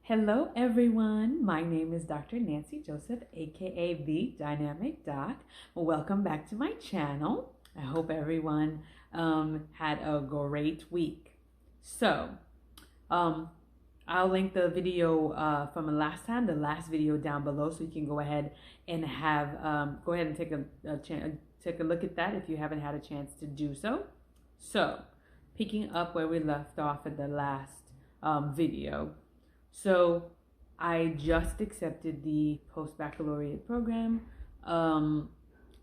Hello, everyone. My name is Dr. Nancy Joseph, aka The Dynamic Doc. Welcome back to my channel. I hope everyone had a great week. So, I'll link the video from the last video down below, so you can go ahead and take a look at that if you haven't had a chance to do so. So, picking up where we left off at the last video. So I just accepted the post-baccalaureate program at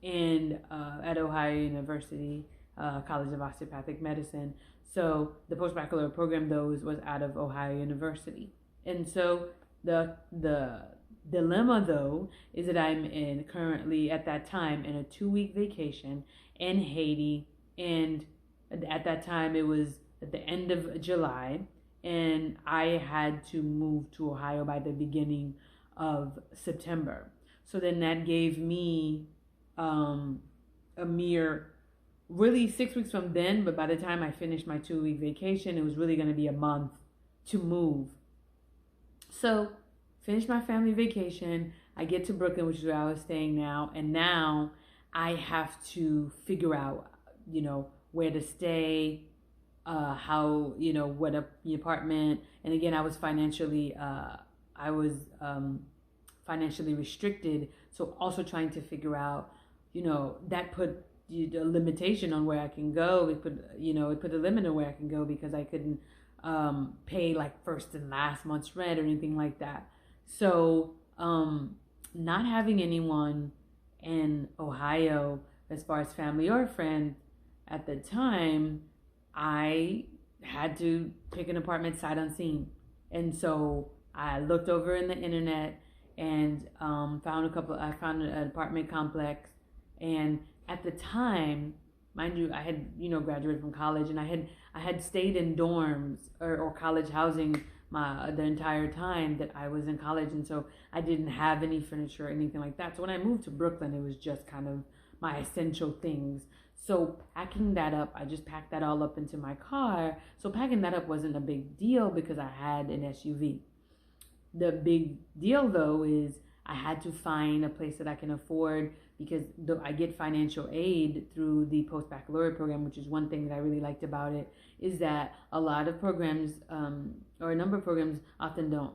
Ohio University College of Osteopathic Medicine. So the post-baccalaureate program, though, was out of Ohio University. And so the dilemma, though, is that I'm currently at that time in a 2-week vacation in Haiti. And at that time, it was at the end of July. And I had to move to Ohio by the beginning of September. So then that gave me a mere, really 6 weeks from then, but by the time I finished my 2-week vacation, it was really going to be a month to move. So finished my family vacation, I get to Brooklyn, which is where I was staying now, and now I have to figure out, where to stay, how, what the apartment. And again, I was financially restricted. So also trying to figure out, that put a limitation on where I can go. It put a limit on where I can go because I couldn't pay like first and last month's rent or anything like that. So not having anyone in Ohio as far as family or friend at the time, I had to pick an apartment sight unseen. And so I looked over in the internet and found an apartment complex. And at the time, mind you, I had, graduated from college, and I had stayed in dorms or college housing the entire time that I was in college. And so I didn't have any furniture or anything like that. So when I moved to Brooklyn, it was just kind of my essential things. So packing that up, I just packed that all up into my car. So packing that up wasn't a big deal because I had an SUV. The big deal, though, is I had to find a place that I can afford, because I get financial aid through the post-baccalaureate program, which is one thing that I really liked about it, is that a lot of programs, or a number of programs, often don't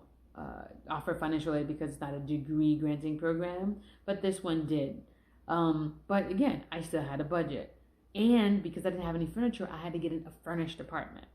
offer financial aid because it's not a degree granting program, but this one did. But again, I still had a budget. And because I didn't have any furniture, I had to get a furnished apartment.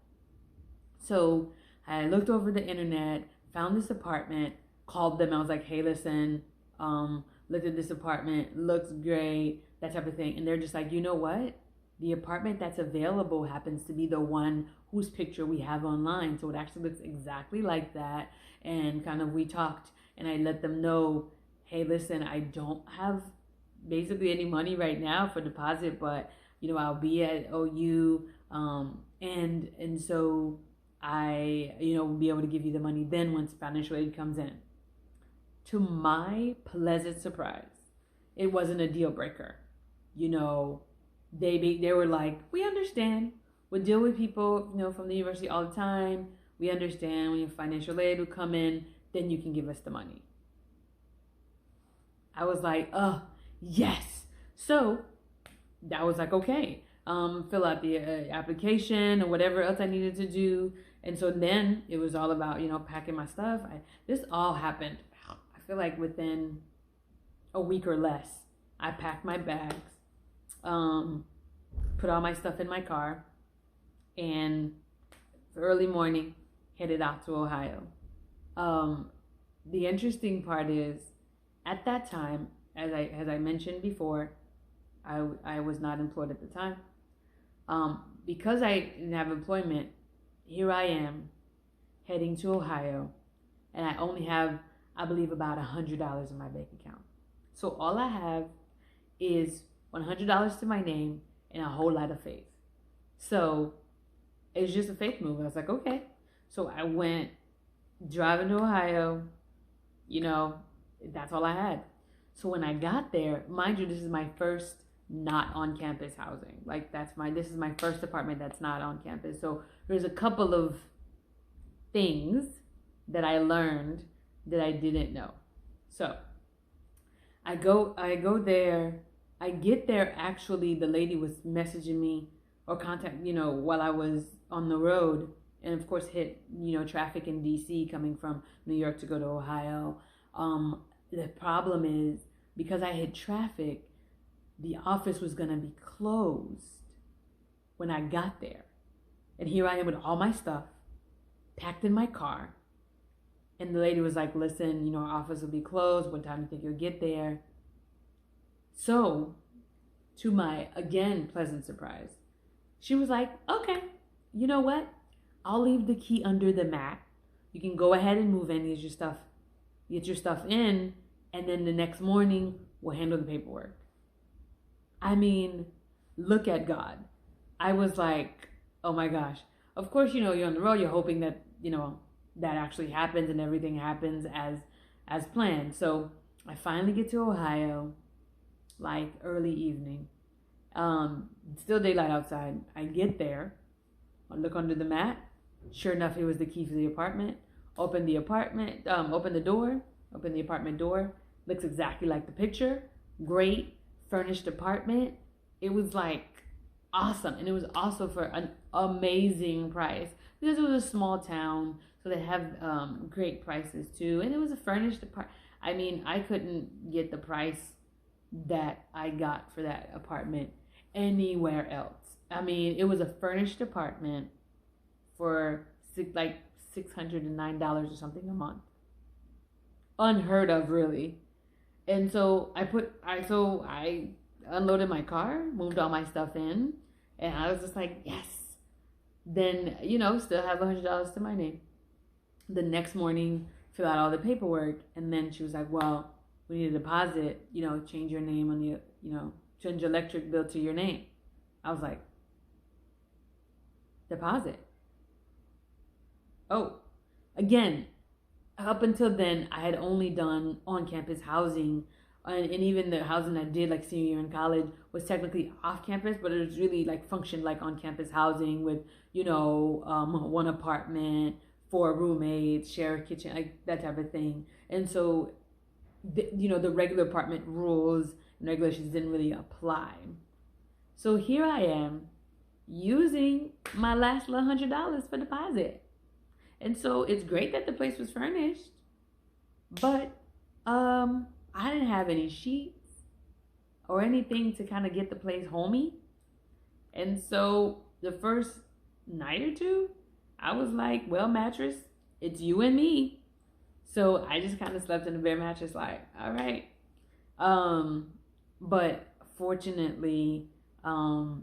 So I looked over the internet, found this apartment, called them. I was like, hey, listen, looked at this apartment, looks great, that type of thing. And they're just like, you know what? The apartment that's available happens to be the one whose picture we have online. So it actually looks exactly like that. And kind of we talked, and I let them know, hey, listen, I don't have basically any money right now for deposit, but I'll be at OU, and so I will be able to give you the money then once financial aid comes in. To my pleasant surprise, it wasn't a deal breaker. They were like, we understand. We deal with people from the university all the time. We understand when your financial aid will come in, then you can give us the money. I was like, oh, yes. So that was like, okay, fill out the application or whatever else I needed to do. And so then it was all about, packing my stuff. This all happened, I feel like within a week or less. I packed my bags, put all my stuff in my car, and early morning headed out to Ohio. The interesting part is, at that time, as I mentioned before, I was not employed at the time. Because I didn't have employment, here I am heading to Ohio, and I only have, I believe, about $100 in my bank account. So all I have is $100 to my name and a whole lot of faith. So it's just a faith move. I was like, okay. So I went driving to Ohio, that's all I had. So when I got there, mind you, this is my first not on campus housing. Like this is my first apartment that's not on campus. So there's a couple of things that I learned that I didn't know. So I go there. I get there, actually the lady was messaging me or contact, while I was on the road, and of course hit, traffic in DC coming from New York to go to Ohio. The problem is, because I hit traffic, the office was going to be closed when I got there. And here I am with all my stuff packed in my car. And the lady was like, listen, our office will be closed. What time do you think you'll get there? So, to my, again, pleasant surprise, she was like, okay, you know what? I'll leave the key under the mat. You can go ahead and move in, get your stuff in, and then the next morning, we'll handle the paperwork. I mean, look at God. I was like, oh my gosh. Of course, you're on the road, you're hoping that, that actually happens and everything happens as planned. So I finally get to Ohio, like early evening. Still daylight outside. I get there. I look under the mat. Sure enough, it was the key for the apartment. Open the apartment door. Looks exactly like the picture. Great furnished apartment. It was like awesome. And it was also for an amazing price, because it was a small town. So they have great prices too. And it was a furnished apartment. I mean, I couldn't get the price that I got for that apartment anywhere else. I mean, it was a furnished apartment for like $609 or something a month. Unheard of, really. And so I unloaded my car, moved all my stuff in, and I was just like, yes. Then, still have $100 to my name. The next morning, fill out all the paperwork, and then she was like, well, we need a deposit, change your name on the, change your electric bill to your name. I was like, deposit? Oh, again, up until then, I had only done on-campus housing, and even the housing I did like senior year in college was technically off-campus, but it was really like functioned like on-campus housing with, one apartment, 4 roommates, share a kitchen, like that type of thing. And so, the regular apartment rules and regulations didn't really apply. So here I am using my last little $100 for deposit. And so it's great that the place was furnished, but I didn't have any sheets or anything to kind of get the place homey. And so the first night or two, I was like, well, mattress, it's you and me. So I just kind of slept in the bare mattress like, all right. But fortunately, I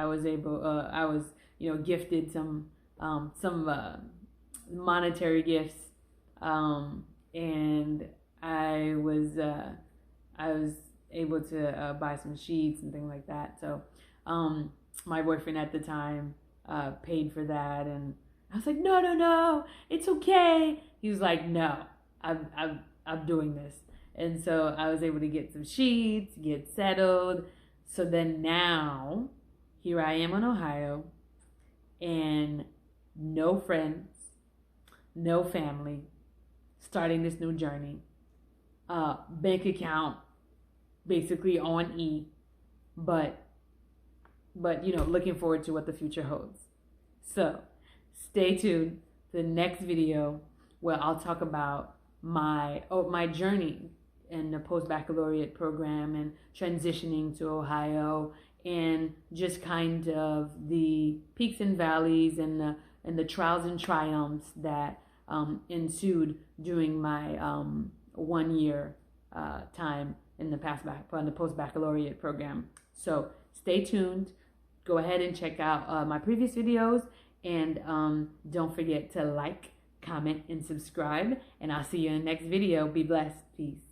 was gifted some monetary gifts, and I was able to buy some sheets and things like that. So my boyfriend at the time paid for that, and I was like, no, it's okay. He was like, no, I'm doing this. And so I was able to get some sheets, get settled. So then now, here I am in Ohio, and no friends, no family, starting this new journey. Bank account basically on E, but looking forward to what the future holds. So stay tuned to the next video where I'll talk about my journey in the post-baccalaureate program and transitioning to Ohio, and just kind of the peaks and valleys and the trials and triumphs that ensued during my 1 year time in the post-baccalaureate program. So stay tuned. Go ahead and check out my previous videos, and don't forget to like, comment, and subscribe. And I'll see you in the next video. Be blessed. Peace.